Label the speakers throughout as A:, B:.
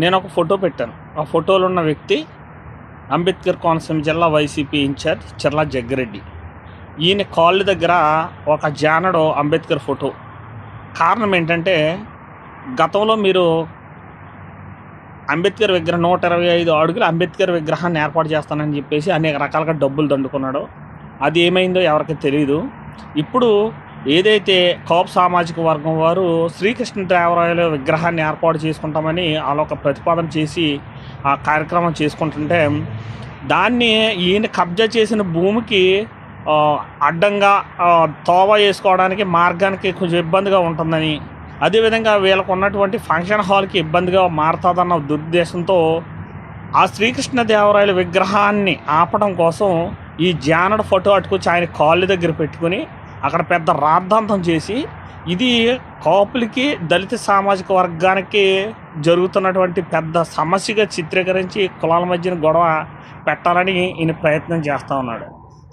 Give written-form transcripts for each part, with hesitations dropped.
A: నేను ఒక ఫోటో పెట్టాను. ఆ ఫోటోలో ఉన్న వ్యక్తి అంబేద్కర్ కోనసీమ జిల్లా వైసీపీ ఇన్ఛార్జ్ చర్లా జగ్గిరెడ్డి. ఈయన కాళ్ళ దగ్గర ఒక జానడు అంబేద్కర్ ఫోటో. కారణం ఏంటంటే, గతంలో మీరు అంబేద్కర్ విగ్రహం 125 అడుగుల అంబేద్కర్ విగ్రహాన్ని ఏర్పాటు చేస్తానని చెప్పేసి అనేక రకాలుగా డబ్బులు దండుకున్నాడు. అది ఏమైందో ఎవరికి తెలియదు. ఇప్పుడు ఏదైతే కాపు సామాజిక వర్గం వారు శ్రీకృష్ణదేవరాయల విగ్రహాన్ని ఏర్పాటు చేసుకుంటామని వాళ్ళ ఒక ప్రతిపాదన చేసి ఆ కార్యక్రమం చేసుకుంటుంటే, దాన్ని ఈయన కబ్జా చేసిన భూమికి అడ్డంగా తోవ వేసుకోవడానికి మార్గానికి కొంచెం ఇబ్బందిగా ఉంటుందని, అదేవిధంగా వీళ్ళకు ఉన్నటువంటి ఫంక్షన్ హాల్కి ఇబ్బందిగా మారుతుందన్న దురుద్దేశంతో ఆ శ్రీకృష్ణదేవరాయల విగ్రహాన్ని ఆపడం కోసం ఈ జానడు ఫోటో అట్టుకొచ్చి ఆయన కాళ్ళ దగ్గర పెట్టుకుని అక్కడ పెద్ద రాద్ధాంతం చేసి, ఇది కాపులకి దళిత సామాజిక వర్గానికి జరుగుతున్నటువంటి పెద్ద సమస్యగా చిత్రీకరించి కులాల మధ్యన గొడవ పెట్టాలని ఈయన ప్రయత్నం చేస్తూ ఉన్నాడు.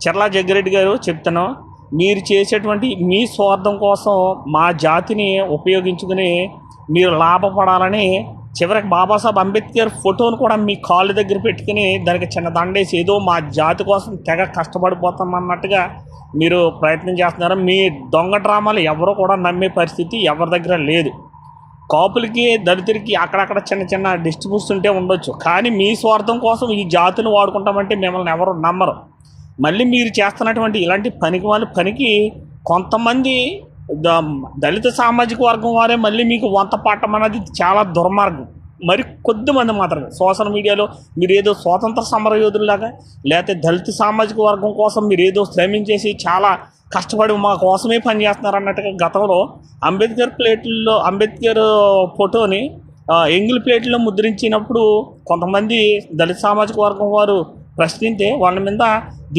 A: చర్లా జగ్గిరెడ్డి గారు చెప్తాను, మీరు చేసేటువంటి మీ స్వార్థం కోసం మా జాతిని ఉపయోగించుకుని మీరు లాభపడాలని చివరికి బాబాసాహెబ్ అంబేద్కర్ ఫోటోను కూడా మీ కాళ్ళ దగ్గర పెట్టుకుని దానికి చిన్న దండేసి ఏదో మా జాతి కోసం తెగ కష్టపడిపోతాం అన్నట్టుగా మీరు ప్రయత్నం చేస్తున్నారు. మీ దొంగ డ్రామాలు ఎవరో కూడా నమ్మే పరిస్థితి ఎవరి దగ్గర లేదు. కాపులకి దళితులకి అక్కడక్కడ చిన్న చిన్న డిస్ట్రిబ్యూట్స్ ఉంటే ఉండొచ్చు, కానీ మీ స్వార్థం కోసం ఈ జాతిని వాడుకుంటామంటే మిమ్మల్ని ఎవరు నమ్మరు. మళ్ళీ మీరు చేస్తున్నటువంటి ఇలాంటి పనికి కొంతమంది దళిత సామాజిక వర్గం వారే మళ్ళీ మీకు వంత పాఠం అన్నది చాలా దుర్మార్గం. మరి కొద్దిమంది మాత్రమే సోషల్ మీడియాలో మీరు ఏదో స్వాతంత్ర సమరయోధుల్లాగా, లేకపోతే దళిత సామాజిక వర్గం కోసం మీరు ఏదో శ్రమించేసి చాలా కష్టపడి మా కోసమే పనిచేస్తున్నారు అన్నట్టుగా గతంలో అంబేద్కర్ ఫోటోని ఎంగిల్ ప్లేట్లో ముద్రించినప్పుడు కొంతమంది దళిత సామాజిక వర్గం వారు ప్రశ్నిస్తే వాళ్ళ మీద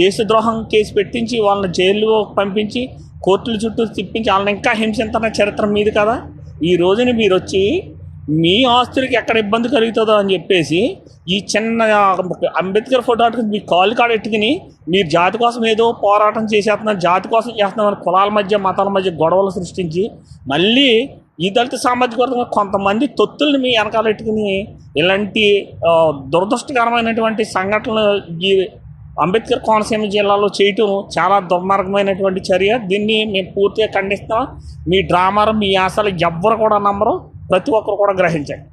A: దేశద్రోహం కేసు పెట్టించి వాళ్ళని జైల్లో పంపించి కోర్టుల చుట్టూ తిప్పించి వాళ్ళని ఇంకా హింసించిన చరిత్ర మీది కదా. ఈ రోజున మీరు వచ్చి మీ ఆస్తులకి ఎక్కడ ఇబ్బంది కలుగుతుందో అని చెప్పేసి ఈ చిన్న అంబేద్కర్ ఫోటో మీ కాలు కాడ ఎట్టుకుని మీరు జాతి కోసం ఏదో పోరాటం చేసేస్తున్నారు, జాతి కోసం చేస్తున్నామని కులాల మధ్య మతాల మధ్య గొడవలు సృష్టించి మళ్ళీ ఈ దళిత సామాజిక వర్గంలో కొంతమంది తొత్తుల్ని మీ వెనకాల పెట్టుకుని ఇలాంటి దురదృష్టకరమైనటువంటి సంఘటనలు ఈ అంబేద్కర్ కోనసీమ జిల్లాలో చేయటం చాలా దుర్మార్గమైనటువంటి చర్య. దీన్ని మేము పూర్తిగా ఖండిస్తాం. మీ డ్రామాలు మీ ఆశలు ఎవ్వరు కూడా నమ్మరు, ప్రతి ఒక్కరు కూడా గ్రహించండి.